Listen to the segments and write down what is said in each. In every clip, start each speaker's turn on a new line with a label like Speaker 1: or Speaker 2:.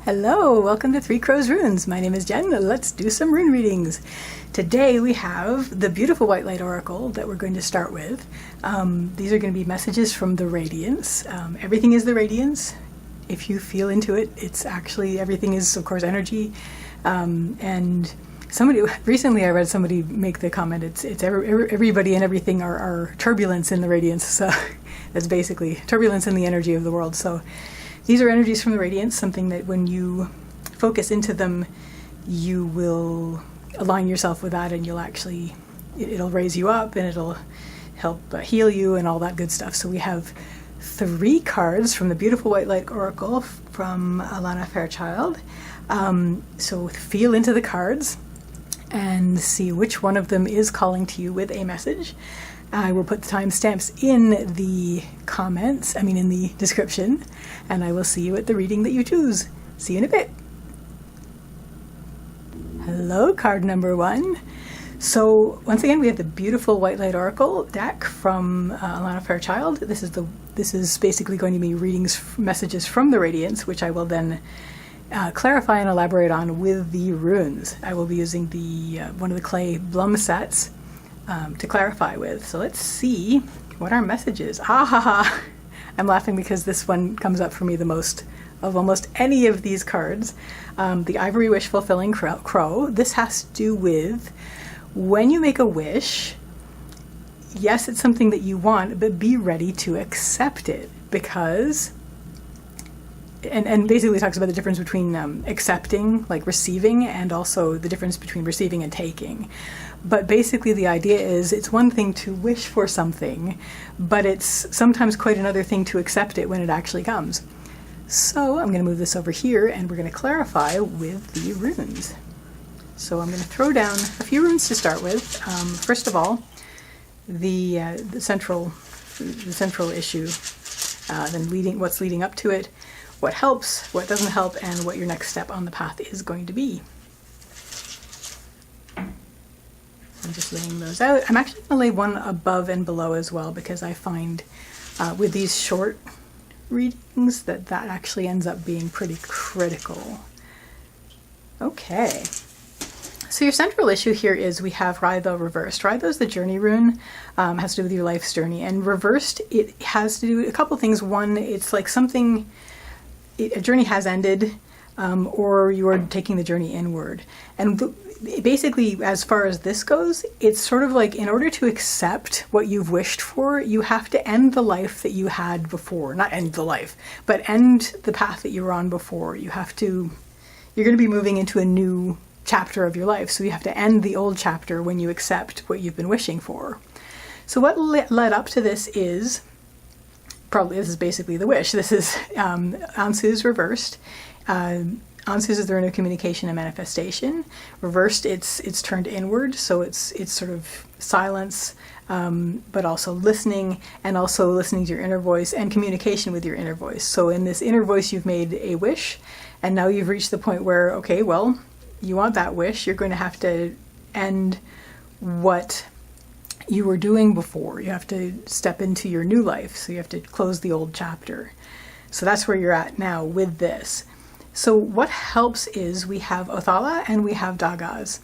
Speaker 1: Hello, welcome to Three Crows Runes. My name is Jen. Let's do some rune readings. Today we have the beautiful white light oracle that we're going to start with. These are going to be messages from the Radiance. Everything is the Radiance. If you feel into it, it's actually, everything is of course energy. And recently I read somebody make the comment, it's everybody and everything are turbulence in the Radiance. So that's basically turbulence in the energy of the world. So these are energies from the Radiance, something that when you focus into them, you will align yourself with that, and you'll actually, it'll raise you up and it'll help heal you and all that good stuff. So we have 3 cards from the beautiful white light oracle from Alana Fairchild. So feel into the cards and see which one of them is calling to you with a message. I will put the timestamps in the comments, in the description, and I will see you at the reading that you choose. See you in a bit. Hello, card number 1. So once again, we have the beautiful white light oracle deck from Alana Fairchild. This is basically going to be readings, messages from the Radiance, which I will then clarify and elaborate on with the runes. I will be using the one of the clay Blum sets to clarify with. So let's see what our message is. I'm laughing because this one comes up for me the most of almost any of these cards. The Ivory Wish Fulfilling Crow. This has to do with when you make a wish, yes, it's something that you want, but be ready to accept it, because and basically talks about the difference between accepting, like receiving, and also the difference between receiving and taking. But basically the idea is it's one thing to wish for something, but it's sometimes quite another thing to accept it when it actually comes. So I'm going to move this over here and we're going to clarify with the runes. So I'm going to throw down a few runes to start with. First of all, the central issue, then what's leading up to it, what helps, what doesn't help, and what your next step on the path is going to be. I'm just laying those out. I'm actually going to lay one above and below as well, because I find with these short readings that actually ends up being pretty critical. Okay. So your central issue here is we have Rydho reversed. Rydho is the journey rune, has to do with your life's journey, and reversed, it has to do with a couple things. One, it's like something, a journey has ended, or you are taking the journey inward. And basically, as far as this goes, it's sort of like, in order to accept what you've wished for, you have to end the life that you had before. Not end the life, but end the path that you were on before. You're going to be moving into a new chapter of your life, so you have to end the old chapter when you accept what you've been wishing for. So what led up to this is, this is basically the wish. This is Ansu's reversed. Ansu's is the rune of communication and manifestation. Reversed, it's turned inward, so it's sort of silence, but also listening, and also listening to your inner voice and communication with your inner voice. So in this inner voice, you've made a wish, and now you've reached the point where, okay, well, you want that wish, you're going to have to end what you were doing before. You have to step into your new life, so you have to close the old chapter. So that's where you're at now with this. So what helps is we have Othala and we have Dagaz.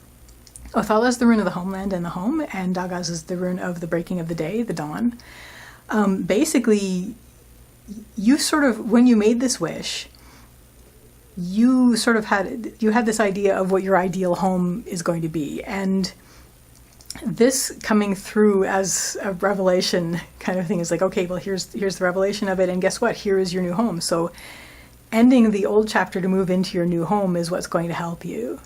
Speaker 1: Othala is the rune of the homeland and the home, and Dagaz is the rune of the breaking of the day, the dawn. Basically, you sort of, when you made this wish, you sort of had this idea of what your ideal home is going to be, and this coming through as a revelation kind of thing is like, okay, well, here's the revelation of it, and guess what? Here is your new home. So ending the old chapter to move into your new home is what's going to help you.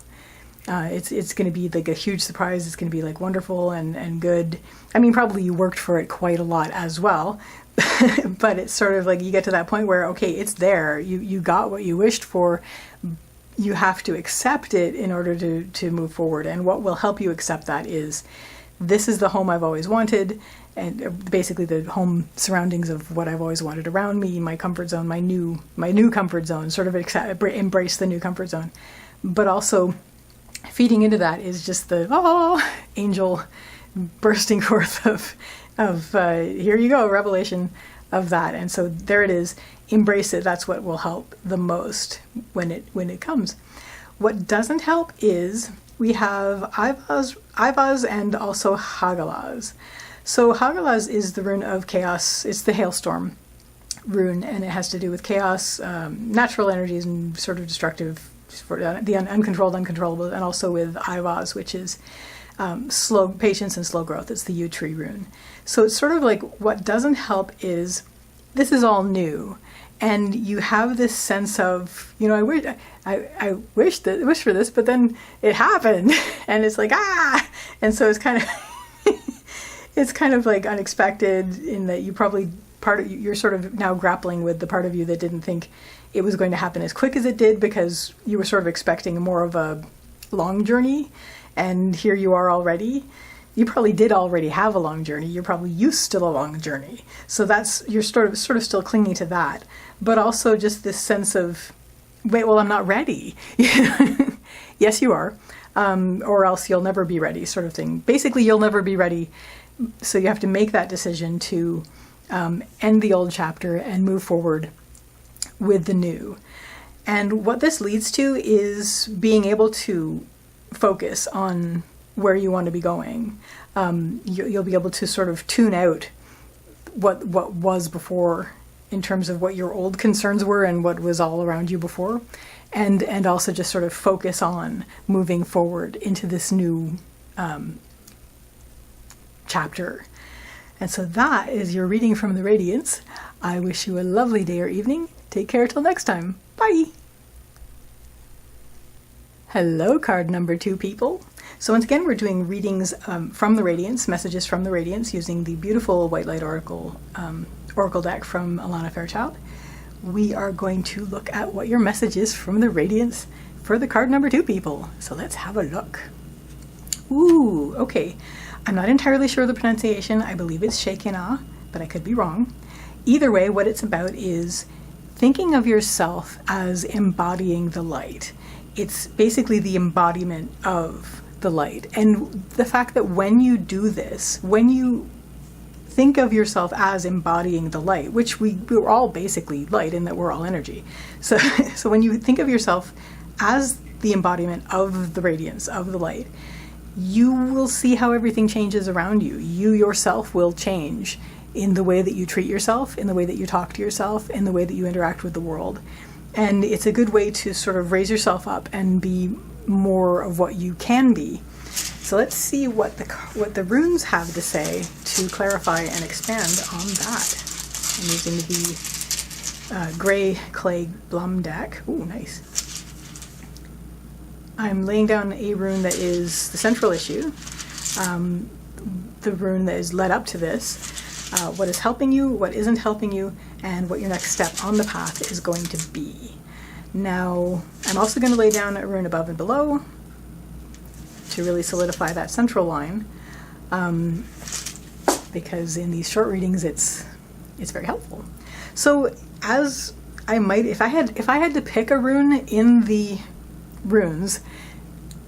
Speaker 1: It's going to be like a huge surprise. It's going to be like wonderful and good. Probably you worked for it quite a lot as well, but it's sort of like you get to that point where, okay, it's there. You got what you wished for. You have to accept it in order to move forward. And what will help you accept that is, this is the home I've always wanted, and basically the home surroundings of what I've always wanted around me, my comfort zone, my new comfort zone, sort of embrace the new comfort zone. But also feeding into that is just the angel bursting forth of here you go, revelation of that. And so there it is. Embrace it. That's what will help the most when it comes. What doesn't help is we have Ivaz and also Hagalaz. So Hagalaz is the rune of chaos. It's the hailstorm rune, and it has to do with chaos, natural energies, and sort of destructive, for the uncontrolled, uncontrollable, and also with Ivaz, which is slow patience and slow growth. It's the yew tree rune. So it's sort of like what doesn't help is this is all new, and you have this sense of, you know, I wish for this, but then it happened, and it's like and so it's kind of it's kind of like unexpected in that you probably you're sort of now grappling with the part of you that didn't think it was going to happen as quick as it did, because you were sort of expecting more of a long journey, and here you are already. You probably did already have a long journey. You're probably used to the long journey. So you're sort of still clinging to that. But also just this sense of, wait, well, I'm not ready. Yes, you are. Or else you'll never be ready, sort of thing. Basically, you'll never be ready. So you have to make that decision to end the old chapter and move forward with the new. And what this leads to is being able to focus on where you want to be going. You'll be able to sort of tune out what was before in terms of what your old concerns were and what was all around you before, and also just sort of focus on moving forward into this new chapter. And so that is your reading from the Radiance. I wish you a lovely day or evening. Take care till next time. Bye! Hello, card number 2 people. So once again, we're doing readings from the Radiance, messages from the Radiance, using the beautiful White Light Oracle deck from Alana Fairchild. We are going to look at what your message is from the Radiance for the card number 2 people. So let's have a look. Ooh, okay. I'm not entirely sure of the pronunciation. I believe it's Shekinah, but I could be wrong. Either way, what it's about is thinking of yourself as embodying the light. It's basically the embodiment of the light. And the fact that when you do this, when you think of yourself as embodying the light, which we're all basically light in that we're all energy. So when you think of yourself as the embodiment of the radiance, of the light, you will see how everything changes around you. You yourself will change in the way that you treat yourself, in the way that you talk to yourself, in the way that you interact with the world. And it's a good way to sort of raise yourself up and be more of what you can be. So let's see what the runes have to say to clarify and expand on that. I'm using the Gray Clay Blum deck. Ooh, nice. I'm laying down a rune that is the central issue, the rune that is led up to this, what is helping you, what isn't helping you, and what your next step on the path is going to be. Now, I'm also going to lay down a rune above and below to really solidify that central line, because in these short readings it's very helpful. So as I might, if I had to pick a rune in the runes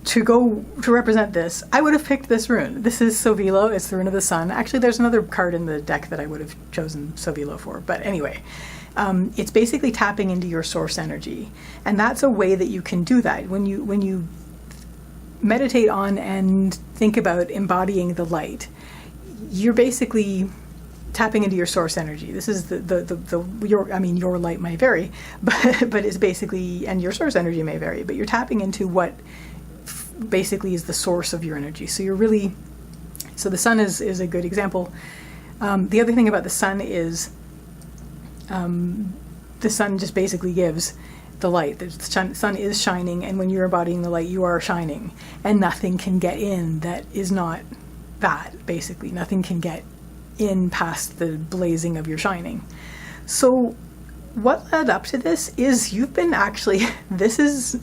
Speaker 1: to represent this, I would have picked this rune. This is Sovilo. It's the rune of the sun. Actually, there's another card in the deck that I would have chosen Sovilo for, but anyway, it's basically tapping into your source energy, and that's a way that you can do that. When you meditate on and think about embodying the light, you're basically tapping into your source energy. This is your light may vary, but it's basically, and your source energy may vary, but you're tapping into what basically is the source of your energy. So the sun is a good example. The other thing about the sun is the sun just basically gives the light. The sun is shining, and when you're embodying the light, you are shining, and nothing can get in that is not that. Basically, nothing can get in past the blazing of your shining. So what led up to this is this is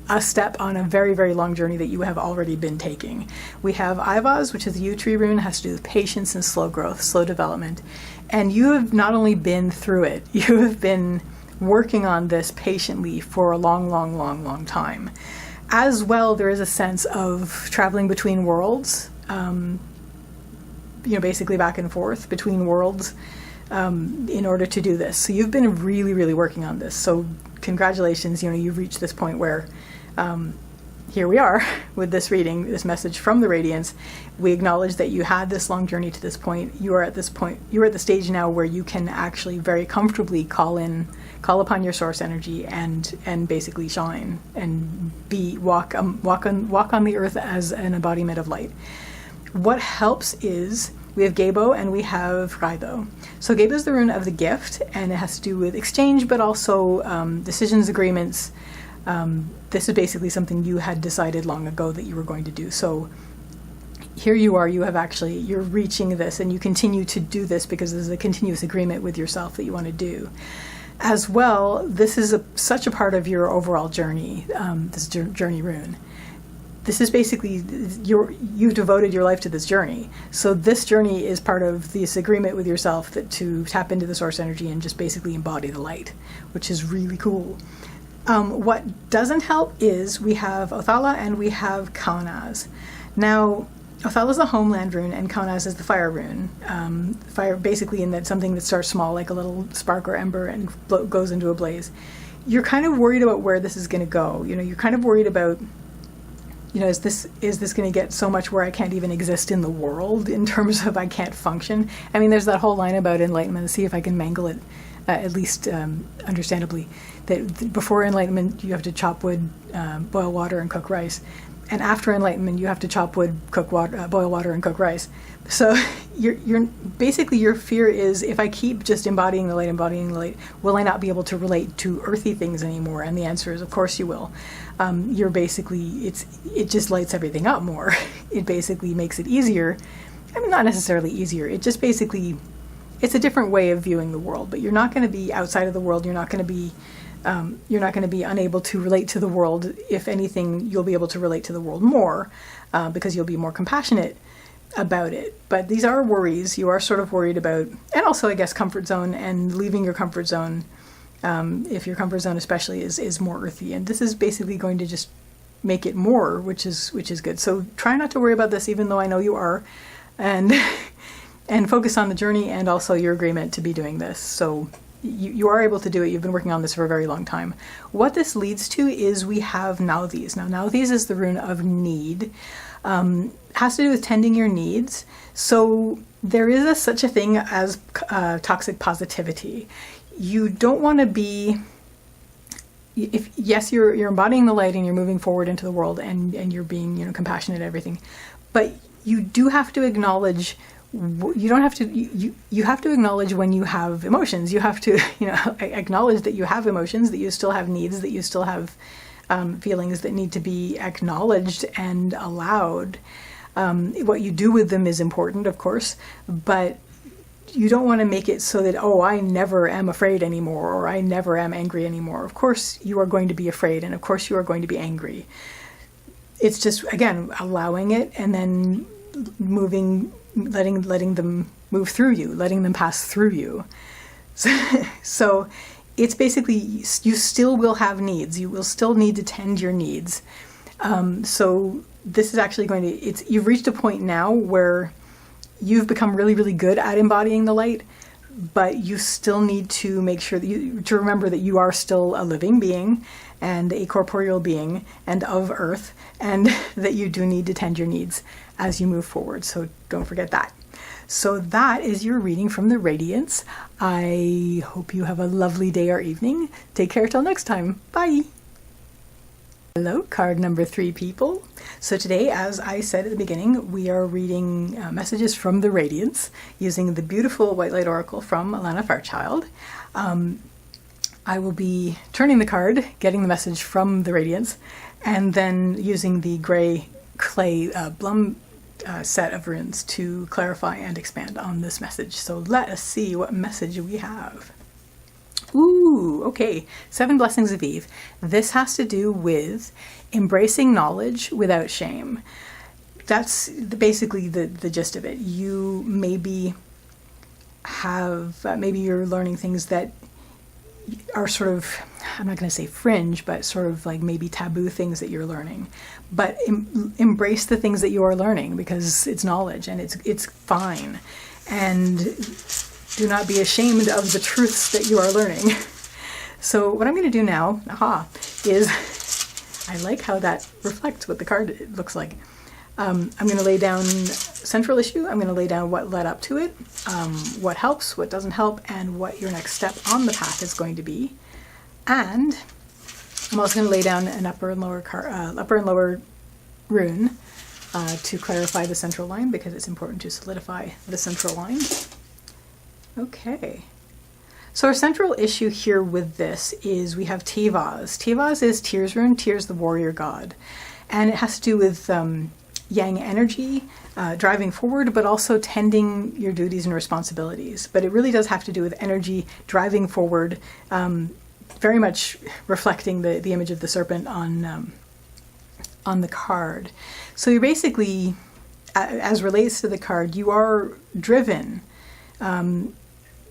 Speaker 1: a step on a very, very long journey that you have already been taking. We have Ivaz, which is the yew tree rune, has to do with patience and slow growth, slow development. And you have not only been through it, you have been working on this patiently for a long, long, long, long time. As well, there is a sense of traveling between worlds, basically back and forth between worlds, in order to do this. So you've been really, really working on this. So congratulations, you've reached this point where here we are with this reading, this message from the Radiance. We acknowledge that you had this long journey to this point. You are at the stage now where you can actually very comfortably call upon your source energy and basically shine and walk on the earth as an embodiment of light. What helps is we have Gebo and we have Raido. So Gebo is the rune of the gift, and it has to do with exchange, but also decisions, agreements. This is basically something you had decided long ago that you were going to do. So here you are, you're reaching this, and you continue to do this because this is a continuous agreement with yourself that you want to do. As well, this is such a part of your overall journey, this journey rune. This is basically, you've devoted your life to this journey. So this journey is part of this agreement with yourself to tap into the source energy and just basically embody the light, which is really cool. What doesn't help is we have Othala and we have Kaunaz. Now, Othala is the homeland rune and Kaunaz is the fire rune. Fire basically in that something that starts small, like a little spark or ember, and goes into a blaze. You're kind of worried about where this is going to go. You're kind of worried about, is this going to get so much where I can't even exist in the world in terms of I can't function? I mean, there's that whole line about enlightenment. See if I can mangle it, at least understandably. That before enlightenment, you have to chop wood, boil water, and cook rice. And after enlightenment, you have to chop wood, boil water, and cook rice. So you're basically, your fear is, if I keep just embodying the light, will I not be able to relate to earthy things anymore? And the answer is, of course you will. You're basically, it just lights everything up more. It basically makes it easier. I mean, not necessarily easier. It just basically, it's a different way of viewing the world. But you're not going to be outside of the world. You're not going to be unable to relate to the world. If anything, you'll be able to relate to the world more because you'll be more compassionate about it. But these are worries. You are sort of worried about, and also I guess comfort zone and leaving your comfort zone, if your comfort zone especially is more earthy. And this is basically going to just make it more, which is good. So try not to worry about this, even though I know you are, and and focus on the journey and also your agreement to be doing this. So you are able to do it. You've been working on this for a very long time. What this leads to is we have Nauthiz. Now, Nauthiz is the rune of need. Has to do with tending your needs. So there is such a thing as toxic positivity. You don't want to be, yes, you're embodying the light and you're moving forward into the world and you're being, compassionate and everything, but you do have to acknowledge. You don't have to, you have to acknowledge when you have emotions. You have to, acknowledge that you have emotions, that you still have needs, that you still have feelings that need to be acknowledged and allowed. What you do with them is important, of course, but you don't want to make it so that, I never am afraid anymore, or I never am angry anymore. Of course you are going to be afraid, and of course you are going to be angry. It's just, again, allowing it and then letting them move through you, letting them pass through you. So it's basically, you still will have needs. You will still need to tend your needs. So this is actually you've reached a point now where you've become really, really good at embodying the light, but you still need to make sure that to remember that you are still a living being and a corporeal being and of earth, and that you do need to tend your needs as you move forward. So don't forget that. So that is your reading from the Radiance. I hope you have a lovely day or evening. Take care till next time. Bye. Hello, card number 3 people. So today, as I said at the beginning, we are reading messages from the Radiance using the beautiful White Light Oracle from Alana Fairchild. I will be turning the card, getting the message from the Radiance, and then using the gray clay Blum set of runes to clarify and expand on this message. So let us see what message we have. Ooh, okay. 7 Blessings of Eve. This has to do with embracing knowledge without shame. That's basically the gist of it. You maybe maybe you're learning things that are sort of, I'm not going to say fringe, but sort of like maybe taboo things that you're learning. But embrace the things that you are learning, because it's knowledge and it's fine. And Do not be ashamed of the truths that you are learning. So what I'm going to do now, is I like how that reflects what the card looks like. I'm going to lay down central issue. I'm going to lay down what led up to it, what helps, what doesn't help, and what your next step on the path is going to be. And I'm also going to lay down an upper and lower rune to clarify the central line, because it's important to solidify the central line. Okay. So our central issue here with this is we have Tivaz. Tivaz is Tyr's rune. Tyr's the warrior god. And it has to do with yang energy, driving forward, but also tending your duties and responsibilities. But it really does have to do with energy, driving forward, very much reflecting the image of the serpent on the card. So you're basically, as relates to the card, you are driven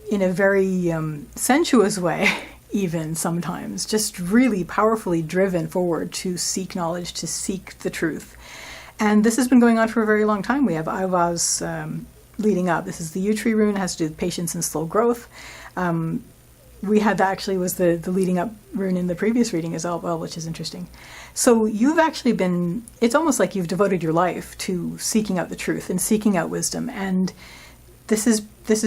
Speaker 1: in a very sensuous way, even sometimes, just really powerfully driven forward to seek knowledge, to seek the truth. And this has been going on for a very long time. We have Ivaz leading up. This is the yew tree rune, has to do with patience and slow growth. We had that actually was the leading up rune in the previous reading as well, which is interesting. So you've actually been, it's almost like you've devoted your life to seeking out the truth and seeking out wisdom. And this has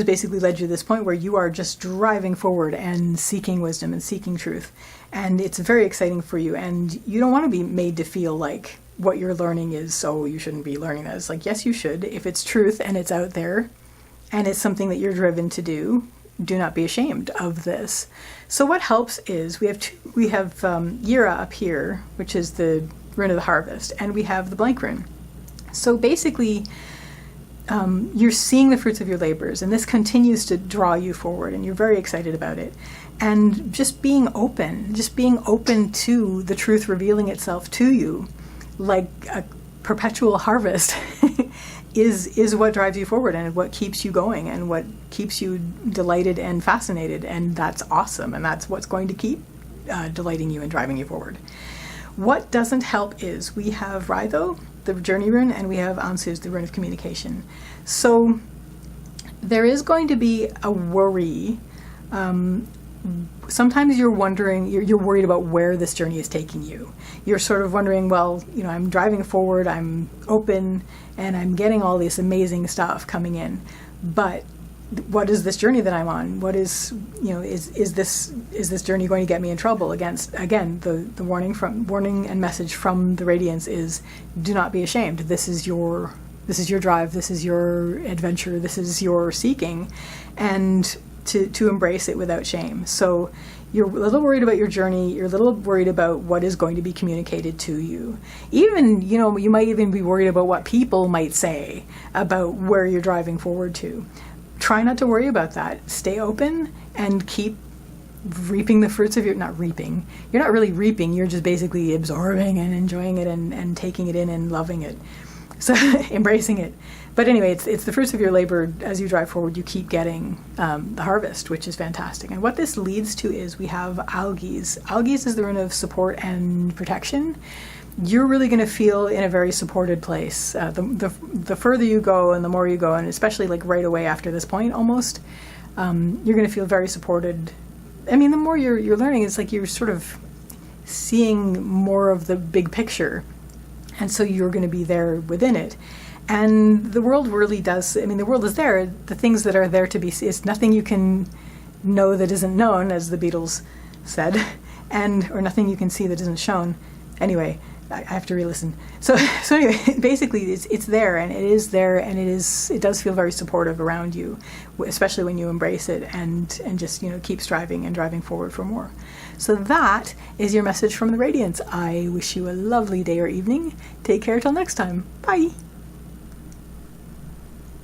Speaker 1: basically led you to this point where you are just driving forward and seeking wisdom and seeking truth. And it's very exciting for you. And you don't want to be made to feel like what you're learning is, so you shouldn't be learning that. It's like, yes, you should. If it's truth and it's out there and it's something that you're driven to do, do not be ashamed of this. So what helps is we have Yira up here, which is the rune of the harvest, and we have the blank rune. So basically, you're seeing the fruits of your labors, and this continues to draw you forward, and you're very excited about it. And just being open to the truth revealing itself to you, like a perpetual harvest, is what drives you forward and what keeps you going and what keeps you delighted and fascinated. And that's awesome, and that's what's going to keep delighting you and driving you forward. What doesn't help is we have Rydho, the journey rune, and we have Ansu's, the rune of communication. So there is going to be a worry. Sometimes you're wondering, you're worried about where this journey is taking you. You're sort of wondering, well, I'm driving forward, I'm open, and I'm getting all this amazing stuff coming in. But what is this journey that I'm on? What is this journey going to get me in trouble? Again, the warning and message from the Radiance is, do not be ashamed. This is your drive, this is your adventure, this is your seeking, and to embrace it without shame. So you're a little worried about your journey, you're a little worried about what is going to be communicated to you. Even, you might even be worried about what people might say about where you're driving forward to. Try not to worry about that. Stay open and keep reaping the fruits of you're not really reaping, you're just basically absorbing and enjoying it and taking it in and loving it. So embracing it. But anyway, it's the fruits of your labor. As you drive forward, you keep getting the harvest, which is fantastic. And what this leads to is we have Algies. Algies is the rune of support and protection. You're really going to feel in a very supported place. The further you go and the more you go, and especially like right away after this point almost, you're going to feel very supported. I mean, the more you're learning, it's like you're sort of seeing more of the big picture. And so you're going to be there within it. And the world really does, the world is there. The things that are there to be seen, it's nothing you can know that isn't known, as the Beatles said, or nothing you can see that isn't shown. Anyway, I have to re-listen. So anyway, basically it's there, and it is there, and it does feel very supportive around you, especially when you embrace it and just keep striving and driving forward for more. So that is your message from the Radiance. I wish you a lovely day or evening. Take care till next time. Bye.